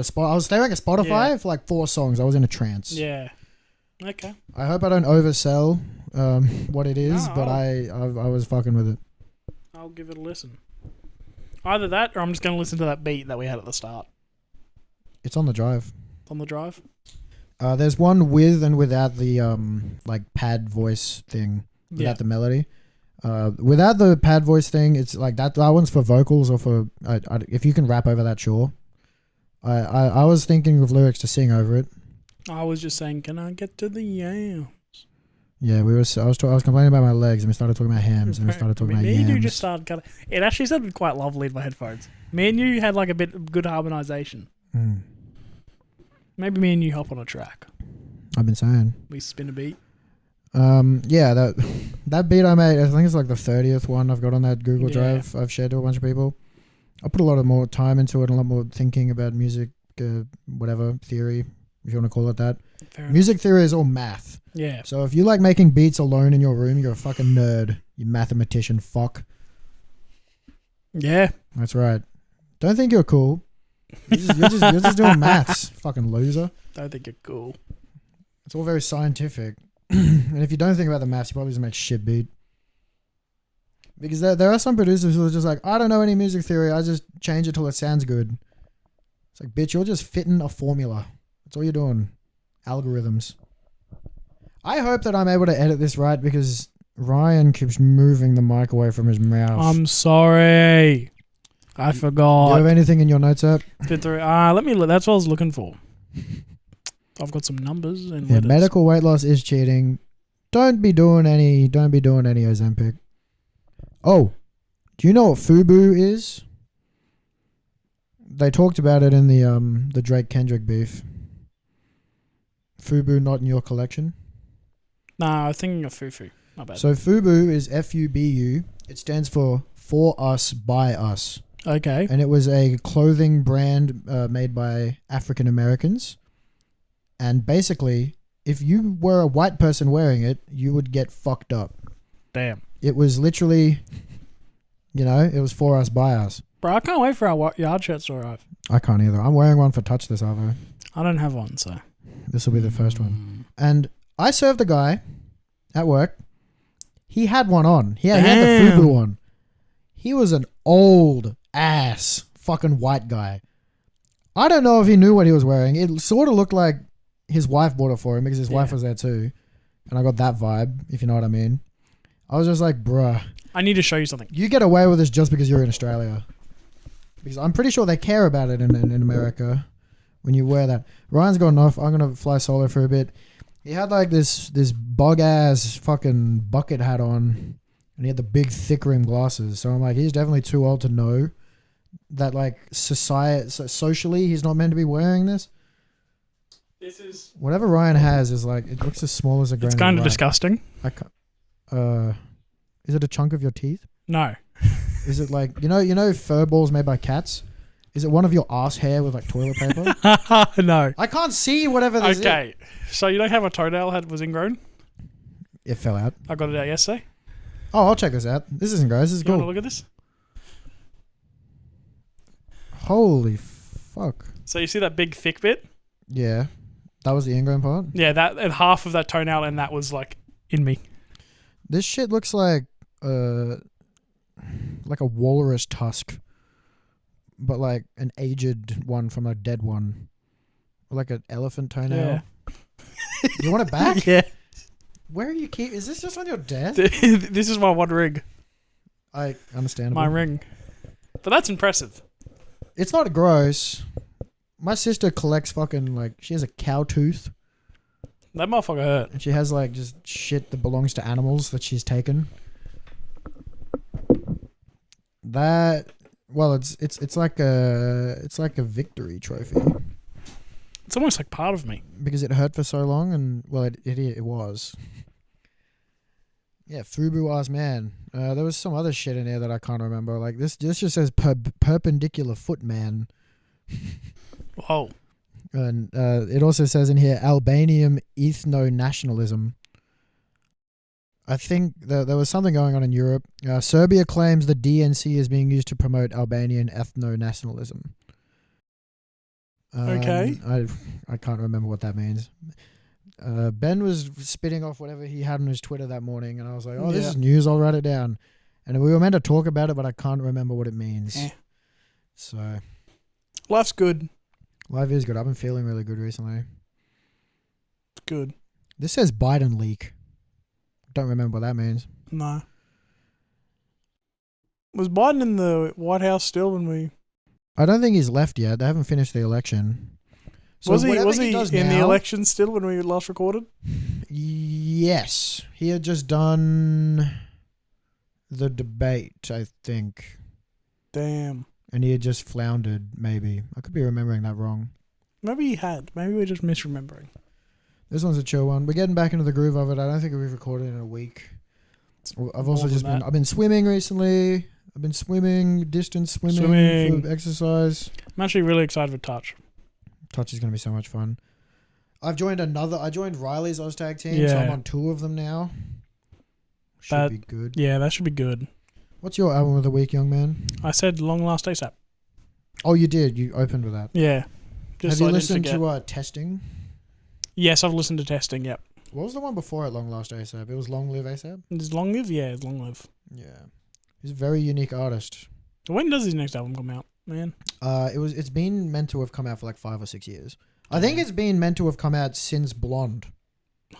spot. I was staring at Spotify for like 4 songs. I was in a trance. Yeah. Okay. I hope I don't oversell what it is, but I was fucking with it. I'll give it a listen. Either that or I'm just going to listen to that beat that we had at the start. It's on the drive. It's on the drive? There's one with and without the like pad voice thing, without the melody. Without the pad voice thing, it's like that one's for vocals or for if you can rap over that, sure. I was thinking of lyrics to sing over it. I was just saying, can I get to the yams? Yeah, I was complaining about my legs and we started talking about hams and we started talking about yams. Me and you just started cutting. It actually sounded quite lovely in my headphones. Me and you had like a bit of good harmonization. Maybe me and you hop on a track. I've been saying. We spin a beat. Yeah, that beat I made, I think it's like the 30th one I've got on that Google Drive I've shared to a bunch of people. I put a lot of more time into it and a lot more thinking about music, whatever, theory, if you want to call it that. Music theory is all math. Yeah. So if you like making beats alone in your room, you're a fucking nerd. You mathematician fuck. Yeah. That's right. Don't think you're cool. You're just doing maths, fucking loser. Don't think you're cool. It's all very scientific. And if you don't think about the maths, you probably just make shit beat. Because there are some producers who are just like, I don't know any music theory, I just change it till it sounds good. It's like, bitch, you're just fitting a formula. That's all you're doing. Algorithms. I hope that I'm able to edit this right because Ryan keeps moving the mic away from his mouth. I'm sorry. I forgot. Do you have anything in your notes app? That's what I was looking for. I've got some numbers and letters. Medical weight loss is cheating. Don't be doing any Ozempic. Oh, do you know what FUBU is? They talked about it in the Drake Kendrick beef. FUBU not in your collection? Nah, I was thinking of Fufu. Not bad. So FUBU is FUBU. It stands for us, by us. Okay. And it was a clothing brand made by African Americans. And basically, if you were a white person wearing it, you would get fucked up. Damn. It was literally, it was for us, by us. Bro, I can't wait for our yard shirts to arrive. I can't either. I'm wearing one for Touch This, Arvo. I don't have one, so. This will be the first one. And I served a guy at work. He had one on. He had the FUBU on. He was an old ass fucking white guy. I don't know if he knew what he was wearing. It sort of looked like his wife bought it for him because his wife was there too. And I got that vibe, if you know what I mean. I was just like, bruh. I need to show you something. You get away with this just because you're in Australia. Because I'm pretty sure they care about it in America when you wear that. Ryan's gone off. I'm going to fly solo for a bit. He had like this bug-ass fucking bucket hat on. And he had the big, thick rim glasses. So I'm like, he's definitely too old to know that like socially he's not meant to be wearing this. This is... Whatever Ryan has is like, it looks as small as a grain of rice. It's kind of disgusting. Is it a chunk of your teeth? No. Is it like, you know fur balls made by cats? Is it one of your ass hair with like toilet paper? No. I can't see whatever this is. Okay. So you know how my toenail was ingrown? It fell out. I got it out yesterday. Oh, I'll check this out. This isn't gross. This is You cool. want to look at this? Holy fuck. So you see that big thick bit? Yeah. That was the ingrown part? Yeah, that and half of that toenail and that was like in me. This shit looks like a walrus tusk. But like an aged one from a dead one. Or like an elephant toenail. Yeah. You want it back? Yeah. Where are you keep? Is this just on your desk? This is my one ring. I understand. My ring. But that's impressive. It's not gross. My sister collects fucking like she has a cow tooth. That motherfucker hurt. And she has like just shit that belongs to animals that she's taken. That it's like a victory trophy. It's almost like part of me. Because it hurt for so long and well it was. Yeah, Fubu ass man. There was some other shit in there that I can't remember. Like this just says perpendicular foot man. Whoa. And it also says in here Albanian ethno-nationalism. I think there was something going on in Europe. Serbia claims the DNC is being used to promote Albanian ethno-nationalism. Okay. I can't remember what that means. Ben was spitting off whatever he had on his Twitter that morning, and I was like, oh, this is news, I'll write it down. And we were meant to talk about it, but I can't remember what it means. So. Life's good. Life is good. I've been feeling really good recently. It's good. This says Biden leak. Don't remember what that means. No. Was Biden in the White House still when we... I don't think he's left yet. They haven't finished the election. So was he in the now, election still when we last recorded? Yes. He had just done the debate, I think. Damn. And he had just floundered, maybe. I could be remembering that wrong. Maybe he had. Maybe we're just misremembering. This one's a chill one. We're getting back into the groove of it. I don't think we've recorded in a week. I've also just been... I've been swimming recently. I've been swimming, distance swimming. For exercise. I'm actually really excited for Touch. Touch is going to be so much fun. I joined Riley's Oztag team, so I'm on 2 of them now. Should be good. Yeah, that should be good. What's your album of the week, young man? I said Long Last ASAP. Oh, you did? You opened with that? Yeah. Have you listened to Testing? Yes, I've listened to Testing, yep. What was the one before it, Long Last ASAP? It was Long Live ASAP? Is Long Live? Yeah, it's Long Live. Yeah. He's a very unique artist. When does his next album come out, man? It's been meant to have come out for like 5 or 6 years. I think it's been meant to have come out since Blonde.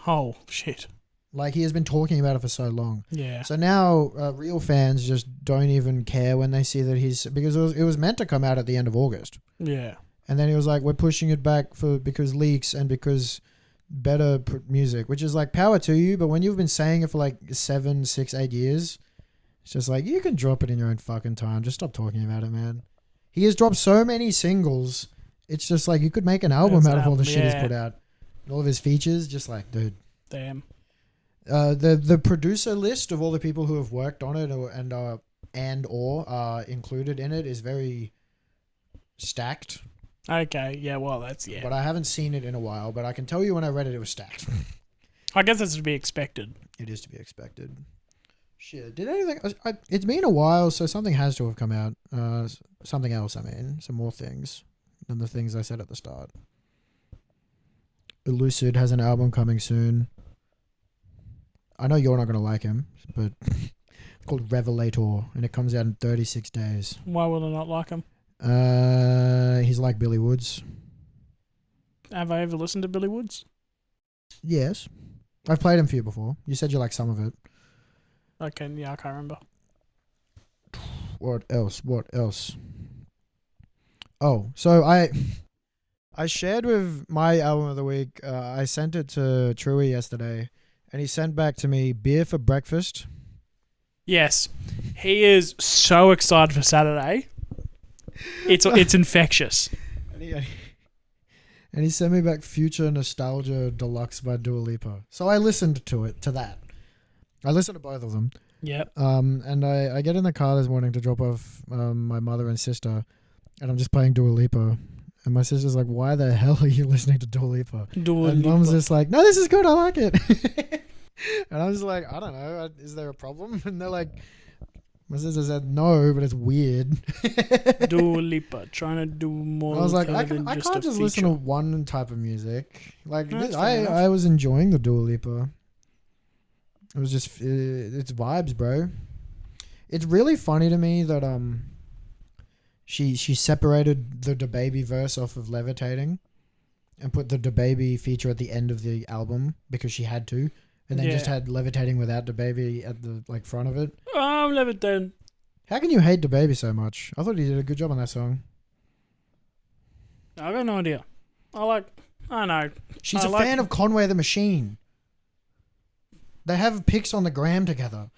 Oh, shit. Like, he has been talking about it for so long. Yeah. So now, real fans just don't even care when they see that because it was meant to come out at the end of August. Yeah. And then he was like, we're pushing it back because leaks and because better music, which is like power to you. But when you've been saying it for like 7, 6, 8 years, it's just like, you can drop it in your own fucking time. Just stop talking about it, man. He has dropped so many singles. It's just like, you could make an album out of all the shit he's put out. And all of his features, just like, dude. Damn. The producer list of all the people who have worked on it or are included in it is very stacked. Okay, yeah, well, that's, yeah. But I haven't seen it in a while, but I can tell you when I read it, it was stacked. I guess that's to be expected. It is to be expected. Shit, did anything... it's been a while, so something has to have come out. Something else, I mean. Some more things than the things I said at the start. Elucid has an album coming soon. I know you're not going to like him, but it's called Revelator, and it comes out in 36 days. Why would I not like him? He's like Billy Woods. Have I ever listened to Billy Woods? Yes. I've played him for you before. You said you like some of it. Okay, yeah, I can't remember. What else? Oh, so I shared with my album of the week. I sent it to Truey yesterday, and he sent back to me Beer for Breakfast. Yes. He is so excited for Saturday. It's infectious. And he sent me back Future Nostalgia Deluxe by Dua Lipa. So I listened to that. I listened to both of them. Yep. And I get in the car this morning to drop off my mother and sister, and I'm just playing Dua Lipa. And my sister's like, why the hell are you listening to Dua Lipa? And Mom's just like, no, this is good. I like it. And I was like, I don't know. Is there a problem? And they're like, my sister said, no, but it's weird. Dua Lipa, trying to do more. I was like, I can't just listen to one type of music. Like, I was enjoying the Dua Lipa. It was just, it's vibes, bro. It's really funny to me that she separated the DaBaby verse off of Levitating and put the DaBaby feature at the end of the album because she had to, and then just had Levitating without DaBaby at the front of it. Oh, I'm Levitating. How can you hate DaBaby so much? I thought he did a good job on that song. I got no idea. I know. She's a fan of Conway the Machine. They have pics on the gram together.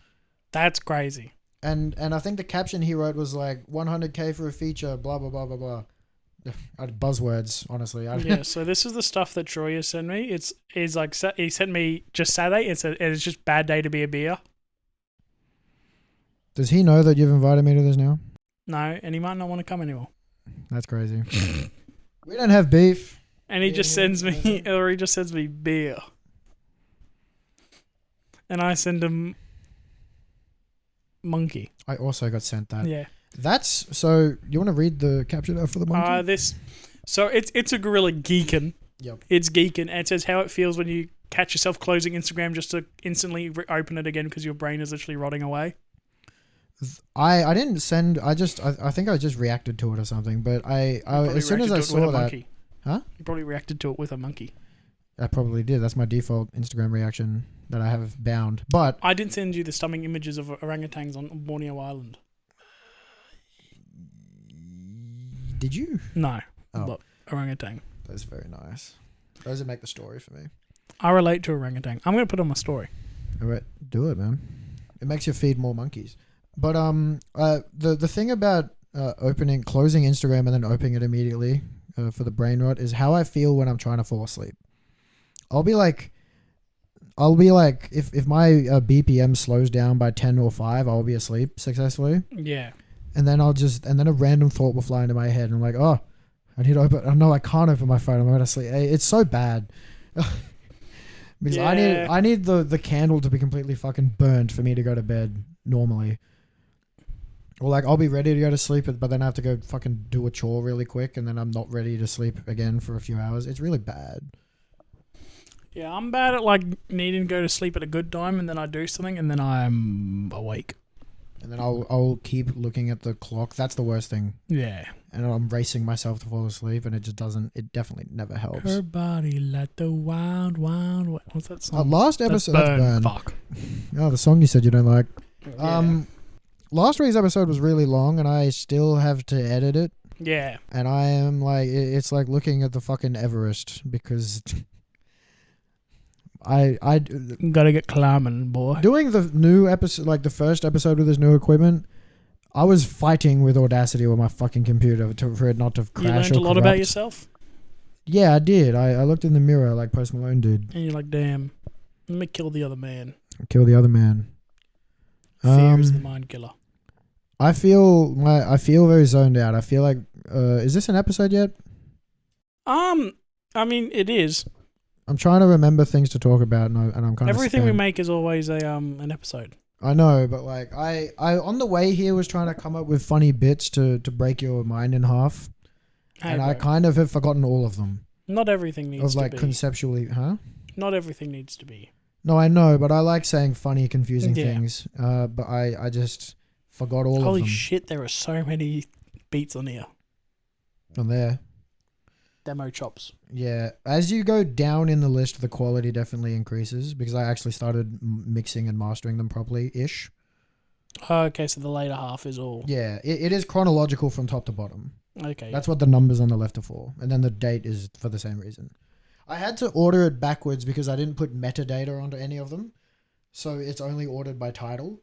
That's crazy. And I think the caption he wrote was like 100K for a feature, blah, blah, blah, blah, blah. Buzzwords, honestly. Yeah, so this is the stuff that Troy has sent me. It's like, he sent me just Saturday. It's just bad day to be a beer. Does he know that you've invited me to this now? No, and he might not want to come anymore. That's crazy. We don't have beef. And he just sends me, or he just sends me beer. And I send him monkey. I also got sent that. Yeah. That's so. You want to read the caption for the monkey? So it's a gorilla geeking. Yep. It's geeking, and it says how it feels when you catch yourself closing Instagram just to instantly open it again because your brain is literally rotting away. I didn't send. I think I just reacted to it or something. But as soon as I saw that, monkey. Huh? You probably reacted to it with a monkey. I probably did. That's my default Instagram reaction that I have bound. But I didn't send you the stunning images of orangutans on Borneo Island. Did you? No. Oh. But orangutan. That's very nice. Those would make the story for me. I relate to orangutan. I'm going to put it on my story. All right, do it, man. It makes you feed more monkeys. But the thing about closing Instagram and then opening it immediately for the brain rot is how I feel when I'm trying to fall asleep. I'll be like, if my BPM slows down by 10 or 5, I'll be asleep successfully. Yeah. And then a random thought will fly into my head, and I'm like, oh, I need to open. Oh no, I can't open my phone. I'm going to sleep. It's so bad. Because I need the candle to be completely fucking burnt for me to go to bed normally. Or like I'll be ready to go to sleep, but then I have to go fucking do a chore really quick, and then I'm not ready to sleep again for a few hours. It's really bad. Yeah, I'm bad at like needing to go to sleep at a good time, and then I do something, and then I'm awake. And then I'll keep looking at the clock. That's the worst thing. Yeah. And I'm racing myself to fall asleep, and it just doesn't. It definitely never helps. Her body like the wild, wild. What's that song? Last episode. That's Burn. Fuck. Oh, the song you said you don't like. Yeah. Last week's episode was really long, and I still have to edit it. Yeah. And I am like, it's like looking at the fucking Everest because I gotta get climbing, boy. doing the new episode, like the first episode with this new equipment. I was fighting with Audacity with my fucking computer for it not to crash. You learned or a lot about yourself. Yeah, I did. I looked in the mirror like Post Malone did. And you're like, damn, let me kill the other man. Kill the other man. Fear is the mind killer. I feel very zoned out. I feel like is this an episode yet? I mean, it is. I'm trying to remember things to talk about, and I'm kind of everything we make is always an episode. I know, but like I on the way here was trying to come up with funny bits to break your mind in half, and I kind of have forgotten all of them. Not everything needs to be. Of like conceptually, huh? Not everything needs to be. No, I know, but I like saying funny, confusing things. But I just forgot all of them. Holy shit! There are so many beats on here. On there. Demo chops. Yeah. As you go down in the list, the quality definitely increases because I actually started mixing and mastering them properly-ish. Okay, so the later half is all... Yeah, it is chronological from top to bottom. Okay. That's what the numbers on the left are for. And then the date is for the same reason. I had to order it backwards because I didn't put metadata onto any of them. So it's only ordered by title.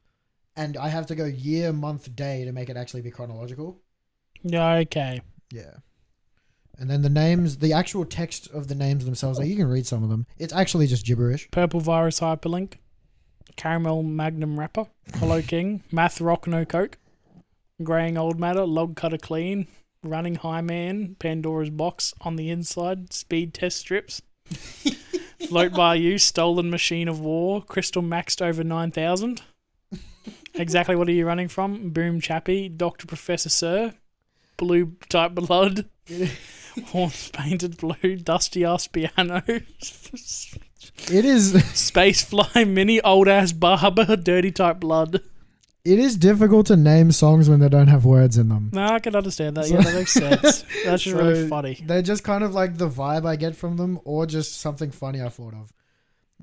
And I have to go year, month, day to make it actually be chronological. Yeah, okay. Yeah. And then the names, the actual text of the names themselves, like you can read some of them. It's actually just gibberish. Purple Virus Hyperlink, Caramel Magnum Wrapper, Hollow King, Math Rock No Coke, Graying Old Matter, Log Cutter Clean, Running High Man, Pandora's Box, On the Inside, Speed Test Strips, Float By You, Stolen Machine of War, Crystal Maxed Over 9,000. Exactly what are you running from? Boom Chappie, Dr. Professor Sir, Blue Type Blood, Horns Painted Blue, Dusty Ass Piano, It is Spacefly Mini, Old Ass Barber, Dirty Type Blood. It is difficult to name songs when they don't have words in them. No, I can understand that. Yeah, that makes sense. That's just really funny. They're just kind of like the vibe I get from them or just something funny I thought of.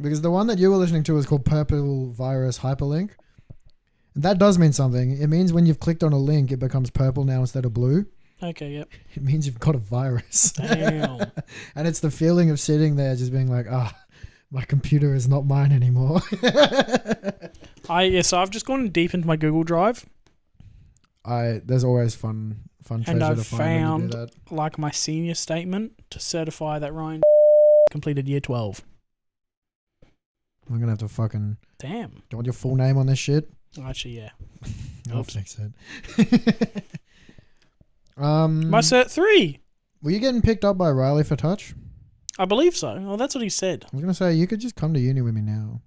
Because the one that you were listening to is called Purple Virus Hyperlink. And that does mean something. It means when you've clicked on a link, it becomes purple now instead of blue. Okay, yep. It means you've got a virus. Damn. And it's the feeling of sitting there just being like, my computer is not mine anymore. So I've just gone deep into my Google Drive. There's always fun treasure and I've to find when you do found that. like my senior statement to certify that Ryan completed year 12. I'm gonna have to fucking... Damn. Do you want your full name on this shit? Actually, yeah. I'll Oops. fix it. My cert 3. Were you getting picked up by Riley for touch? I believe so. Well, that's what he said. I was going to say, you could just come to uni with me now.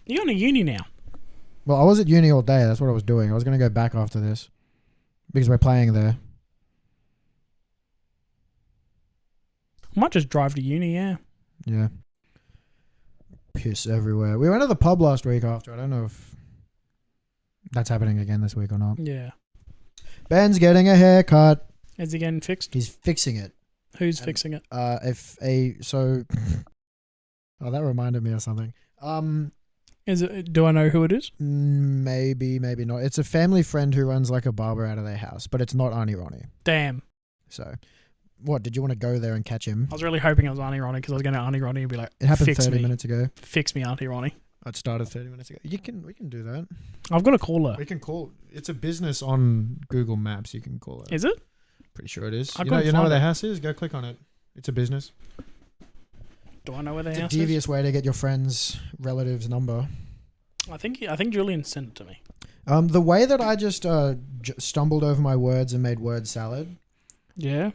You're going to uni now. Well, I was at uni all day. That's what I was doing. I was going to go back after this because we're playing there. I might just drive to uni, yeah. Yeah. Piss everywhere. We went to the pub last week after. I don't know if that's happening again this week or not. Yeah. Ben's getting a haircut. Is he getting fixed? He's fixing it. Who's fixing it? Oh, that reminded me of something. Is it? Do I know who it is? Maybe not. It's a family friend who runs like a barber out of their house, but it's not Auntie Ronnie. Damn. So, what, did you want to go there and catch him? I was really hoping it was Auntie Ronnie because I was going to Auntie Ronnie and be like, It happened fix 30 me. minutes ago. Fix me, Auntie Ronnie. It started 30 minutes ago. We can do that. I've got to call her. We can call. It's a business on Google Maps. You can call it. Is it? Pretty sure it is. I You couldn't know find where their it. house is? Go click on it. It's a business. Do I know where their It's a house devious way to get your friend's relative's number. is? I think Julian sent it to me. The way that I just stumbled over my words and made word salad. Yeah.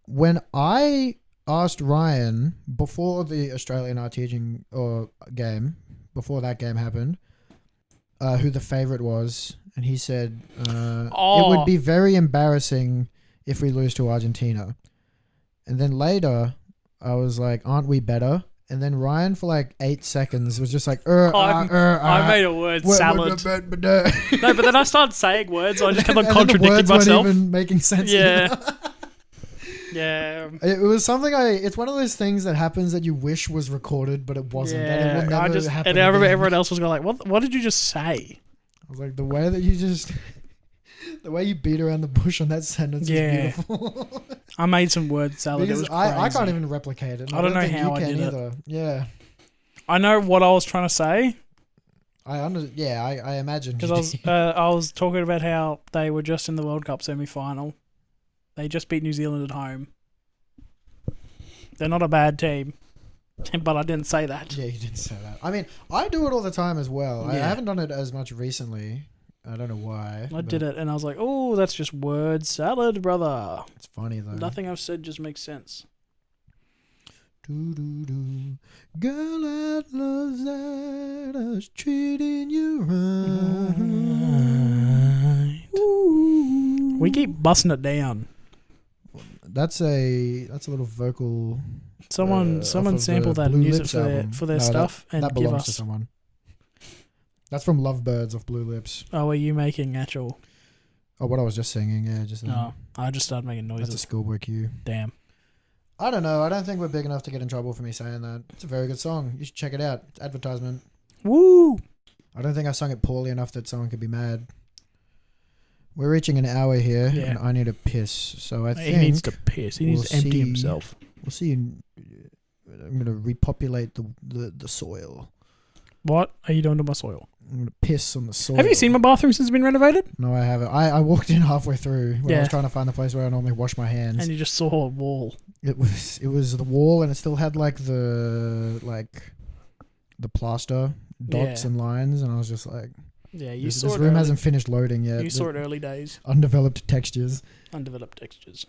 When I asked Ryan before the Australian art teaching game, before that game happened, who the favourite was, and he said it would be very embarrassing if we lose to Argentina. And then later, I was like, aren't we better? And then Ryan, for like 8 seconds, was just like, I made a word salad. No, but then I started saying words, so I just kept on and contradicting the words myself. weren't even making sense. Yeah. Either. Yeah. It was something it's one of those things that happens that you wish was recorded, but it wasn't. And it will never happen and I remember again. everyone else was going like, what did you just say? I was like, the way that you just... The way you beat around the bush on that sentence is beautiful. I made some word salad. Because it was crazy. I can't even replicate it. I don't know think how you I can did it. either. Yeah. I know what I was trying to say. I imagine. Because I was talking about how they were just in the World Cup semi-final. They just beat New Zealand at home. They're not a bad team. But I didn't say that. Yeah, you didn't say that. I mean, I do it all the time as well. I Yeah. haven't done it as much recently. I don't know why. I did it and I was like, oh, that's just word salad, brother. It's funny though. Nothing I've said just makes sense. Do-do-do. Girl that loves that is treating you right. Ooh. We keep busting it down. That's a little vocal. Someone off of sampled the that Blue and use it Lips for their album. for their No, stuff that and give belongs to us. someone. That's from Lovebirds of Blue Lips. Oh, are you making actual? Oh, what I was just singing, yeah, just. No, I just started making That's a noises. schoolboy cue. Damn. I don't know. I don't think we're big enough to get in trouble for me saying that. It's a very good song. You should check it out. It's advertisement. Woo! I don't think I sung it poorly enough that someone could be mad. We're reaching an hour here, Yeah. and I need a piss. So I He think needs to piss. He needs to empty see- himself. we'll see. I'm going to repopulate the soil. What are you doing to my soil? I'm going to piss on the soil. Have you seen my bathroom since it's been renovated? No, I haven't. I walked in halfway through when I Yeah. was trying to find the place where I normally wash my hands. And you just saw a wall. It was the wall, and it still had like the plaster dots Yeah. and lines, and I was just like, Yeah, you this saw it room early. hasn't finished loading yet. You saw it early days. Undeveloped textures, Undeveloped textures.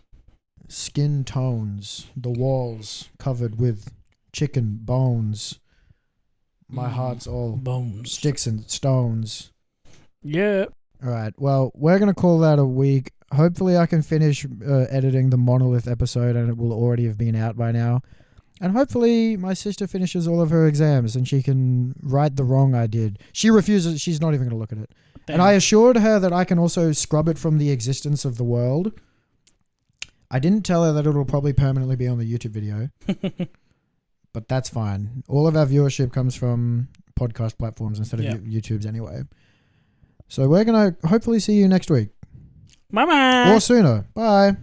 skin tones, the walls covered with chicken bones. My heart's all Bones. sticks and stones. Yeah. All right. Well, we're going to call that a week. Hopefully I can finish editing the Monolith episode and it will already have been out by now. And hopefully my sister finishes all of her exams and she can right the wrong I did. She refuses. She's not even going to look at it. Damn. And I assured her that I can also scrub it from the existence of the world. I didn't tell her that it will probably permanently be on the YouTube video. But that's fine. All of our viewership comes from podcast platforms instead of YouTube's anyway. So we're going to hopefully see you next week. Bye-bye. Or sooner. Bye.